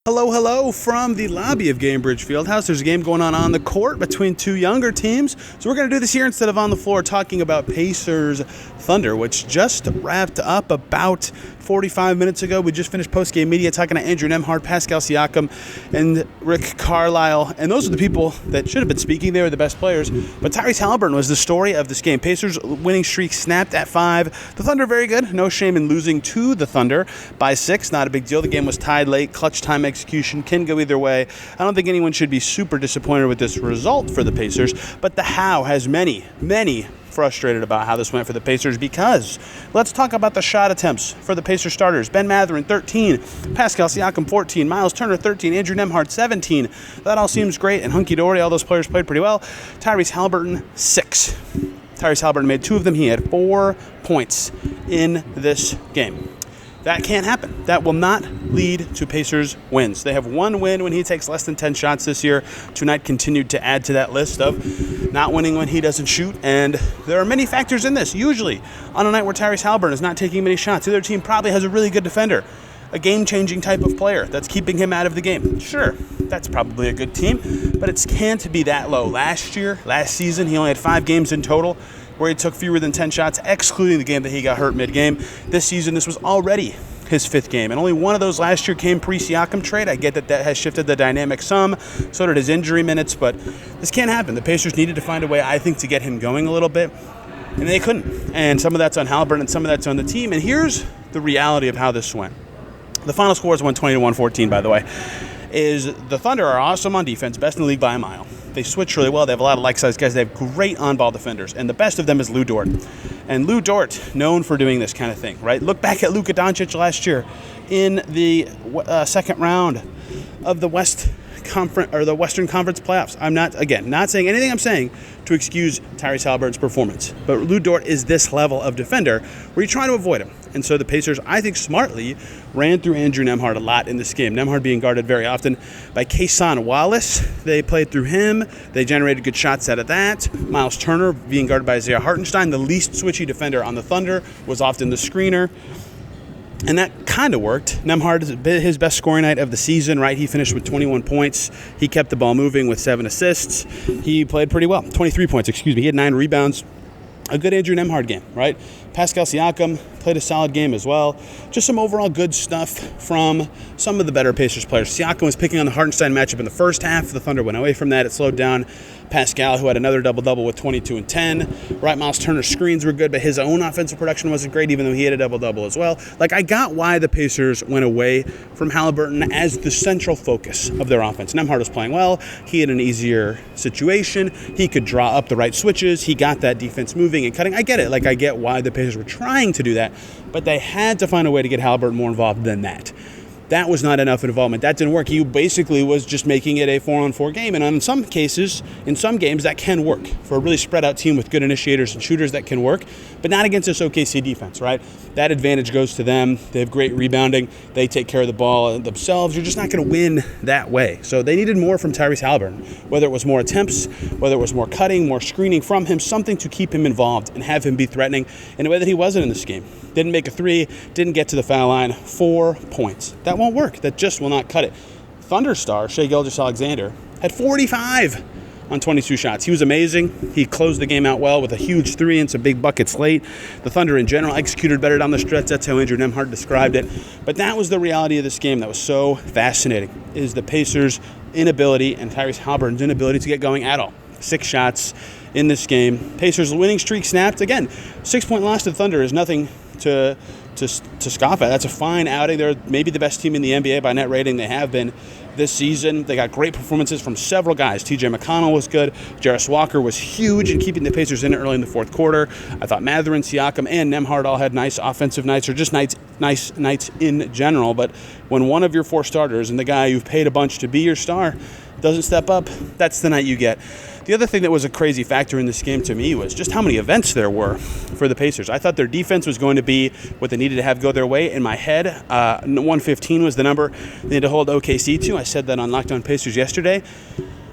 Hello from the lobby of Gamebridge Fieldhouse. There's a game going on the court between two younger teams. So we're going to do this here instead of on the floor, talking about Pacers Thunder, which just wrapped up about 45 minutes ago. We just finished post-game media talking to Andrew Nembhard, Pascal Siakam, and Rick Carlisle. And those are the people that should have been speaking. They were the best players. But Tyrese Haliburton was the story of this game. Pacers winning streak snapped at 5. The Thunder very good. No shame in losing to the Thunder by 6. Not a big deal. The game was tied late. Clutch time execution can go either way. I don't think anyone should be super disappointed with this result for the Pacers. But the how has many frustrated about how this went for the Pacers, because let's talk about the shot attempts for the Pacers starters. Ben Mathurin, 13. Pascal Siakam, 14. Miles Turner, 13. Andrew Nembhard, 17. That all seems great and hunky-dory. All those players played pretty well. Tyrese Haliburton, 6. Tyrese Haliburton made 2 of them. He had 4 points in this game. That can't happen. That will not lead to Pacers wins. They have 1 win when he takes less than 10 shots this year. Tonight continued to add to that list of not winning when he doesn't shoot. And there are many factors in this. Usually, on a night where Tyrese Haliburton is not taking many shots, the other team probably has a really good defender, a game-changing type of player that's keeping him out of the game. Sure, that's probably a good team, but it can't be that low. Last season, he only had 5 games in total where he took fewer than 10 shots, excluding the game that he got hurt mid-game. This season, this was already his 5th game, and only one of those last year came pre-Siakam trade. I get that has shifted the dynamic some, so did his injury minutes, but this can't happen. The Pacers needed to find a way, I think, to get him going a little bit, and they couldn't. And some of that's on Haliburton, and some of that's on the team, and here's the reality of how this went. The final score is 120-114, by the way. Is the Thunder are awesome on defense, best in the league by a mile. They switch really well. They have a lot of like-sized guys. They have great on-ball defenders, and the best of them is Lou Dort. And Lou Dort, known for doing this kind of thing, right? Look back at Luka Doncic last year in the second round of the Western Conference playoffs. I'm not saying anything I'm saying to excuse Tyrese Haliburton's performance, but Lou Dort is this level of defender where you're trying to avoid him. And so the Pacers, I think, smartly ran through Andrew Nembhard a lot in this game. Nembhard being guarded very often by Cason Wallace. They played through him. They generated good shots out of that. Miles Turner being guarded by Isaiah Hartenstein, the least switchy defender on the Thunder, was often the screener. And that kind of worked. Nembhard, his best scoring night of the season, right? He finished with 21 points. He kept the ball moving with 7 assists. He played pretty well. 23 points, He had 9 rebounds. A good Andrew Nembhard game, right? Pascal Siakam played a solid game as well. Just some overall good stuff from some of the better Pacers players. Siakam was picking on the Hartenstein matchup in the first half. The Thunder went away from that. It slowed down Pascal, who had another double-double with 22 and 10. Right, Miles Turner's screens were good, but his own offensive production wasn't great, even though he had a double-double as well. I got why the Pacers went away from Haliburton as the central focus of their offense. Nembhard was playing well. He had an easier situation. He could draw up the right switches. He got that defense moving and cutting. I get it. I get why the Pacers were trying to do that, but they had to find a way to get Haliburton more involved than that. That was not enough involvement. That didn't work. He basically was just making it a 4-on-4 game. And in some cases, in some games, that can work. For a really spread out team with good initiators and shooters, that can work. But not against this OKC defense, right? That advantage goes to them. They have great rebounding. They take care of the ball themselves. You're just not going to win that way. So they needed more from Tyrese Haliburton. Whether it was more attempts, whether it was more cutting, more screening from him, something to keep him involved and have him be threatening in a way that he wasn't in this game. Didn't make a 3, didn't get to the foul line. 4 points. That won't work. That just will not cut it. Thunder star Shai Gilgeous-Alexander had 45 on 22 shots. He was amazing. He closed the game out well with a huge 3 and some big buckets late. The Thunder in general executed better down the stretch. That's how Andrew Nembhard described it. But that was the reality of this game that was so fascinating, is the Pacers' inability and Tyrese Haliburton's inability to get going at all. 6 shots in this game. Pacers' winning streak snapped. Again, 6-point loss to the Thunder is nothing to scoff at. That's a fine outing. They're maybe the best team in the NBA by net rating. They have been this season. They got great performances from several guys. TJ McConnell was good. Jarris Walker was huge in keeping the Pacers in it early in the fourth quarter. I thought Mathurin, Siakam, and Nembhard all had nice offensive nights, or just nice nights in general. But when one of your 4 starters and the guy you've paid a bunch to be your star doesn't step up, that's the night you get. The other thing that was a crazy factor in this game to me was just how many events there were for the Pacers. I thought their defense was going to be what they needed to have go their way. In my head, 115 was the number they had to hold OKC to. I said that on Locked On Pacers yesterday.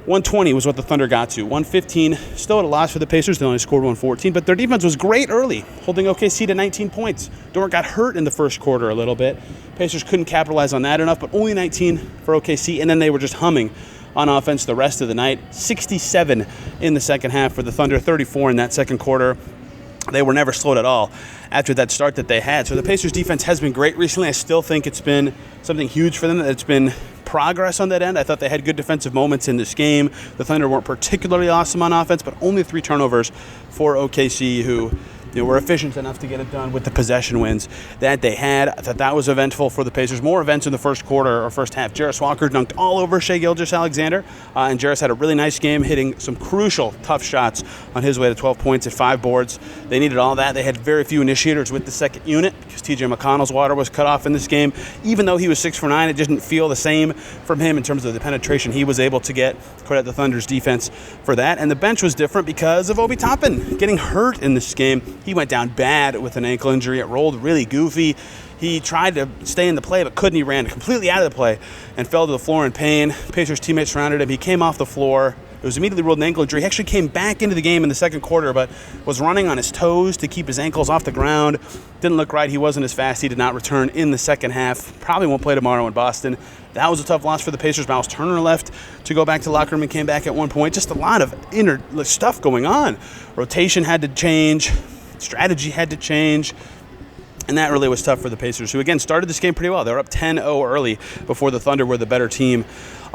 120 was what the Thunder got to. 115, still at a loss for the Pacers. They only scored 114, but their defense was great early, holding OKC to 19 points. Dort got hurt in the first quarter a little bit. Pacers couldn't capitalize on that enough, but only 19 for OKC, and then they were just humming on offense the rest of the night. 67 in the second half for the Thunder, 34 in that second quarter. They were never slowed at all after that start that they had. So the Pacers defense has been great recently. I still think it's been something huge for them. It's been progress on that end. I thought they had good defensive moments in this game. The Thunder weren't particularly awesome on offense, but only 3 turnovers for OKC, who were efficient enough to get it done with the possession wins that they had. I thought that was eventful for the Pacers. More events in the first quarter or first half. Jarris Walker dunked all over Shai Gilgeous-Alexander, and Jarris had a really nice game, hitting some crucial, tough shots on his way to 12 points at 5 boards. They needed all that. They had very few initiators with the second unit because TJ McConnell's water was cut off in this game. Even though he was 6 for 9, it didn't feel the same from him in terms of the penetration he was able to get. Credit the Thunder's defense for that. And the bench was different because of Obi Toppin getting hurt in this game. He went down bad with an ankle injury. It rolled really goofy. He tried to stay in the play, but couldn't. He ran completely out of the play and fell to the floor in pain. Pacers teammates surrounded him. He came off the floor. It was immediately ruled an ankle injury. He actually came back into the game in the second quarter, but was running on his toes to keep his ankles off the ground. Didn't look right. He wasn't as fast. He did not return in the second half. Probably won't play tomorrow in Boston. That was a tough loss for the Pacers. Miles Turner left to go back to the locker room and came back at one point. Just a lot of inner stuff going on. Rotation had to change. Strategy had to change. And that really was tough for the Pacers, who, again, started this game pretty well. They were up 10-0 early before the Thunder were the better team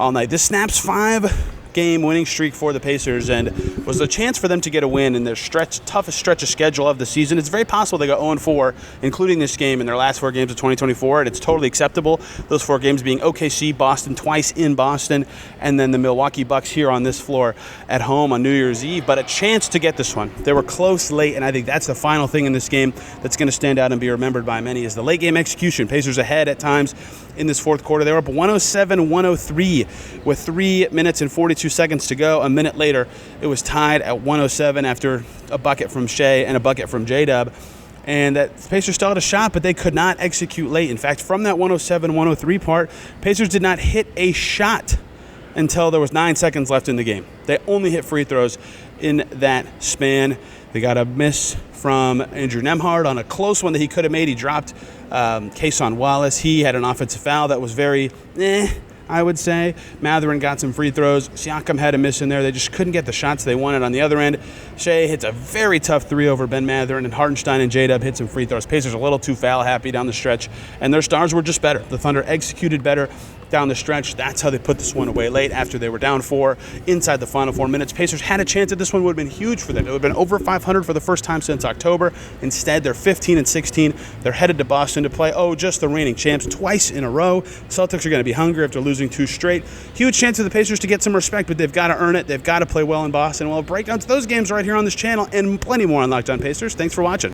all night. This snaps 5-game winning streak for the Pacers and was a chance for them to get a win in their toughest stretch of schedule of the season. It's very possible they go 0-4, including this game, in their last 4 games of 2024, and it's totally acceptable. Those 4 games being OKC, Boston, twice in Boston, and then the Milwaukee Bucks here on this floor at home on New Year's Eve. But a chance to get this one. They were close late, and I think that's the final thing in this game that's going to stand out and be remembered by many is the late game execution. Pacers ahead at times in this fourth quarter. They were up 107-103 with 3 minutes and 42 seconds to go. A minute later, it was tied at 107 after a bucket from Shai and a bucket from J-Dub. And that Pacers still had a shot, but they could not execute late. In fact, from that 107-103 part, Pacers did not hit a shot until there was 9 seconds left in the game. They only hit free throws in that span. They got a miss from Andrew Nembhard on a close one that he could have made. He dropped Kason Wallace. He had an offensive foul that was very I would say. Mathurin got some free throws. Siakam had a miss in there. They just couldn't get the shots they wanted on the other end. Shai hits a very tough 3 over Ben Mathurin, and Hartenstein and J-Dub hit some free throws. Pacers a little too foul happy down the stretch, and their stars were just better. The Thunder executed better down the stretch. That's how they put this one away late after they were down 4 inside the final 4 minutes. Pacers had a chance at this one. Would have been huge for them. It would have been over 500 for the first time since October. Instead, they're 15-16. They're headed to Boston to play, just the reigning champs twice in a row. Celtics are going to be hungry after losing 2 straight. Huge chance for the Pacers to get some respect, but they've got to earn it. They've got to play well in Boston. We'll break down to those games right here on this channel and plenty more on Locked On Pacers. Thanks for watching.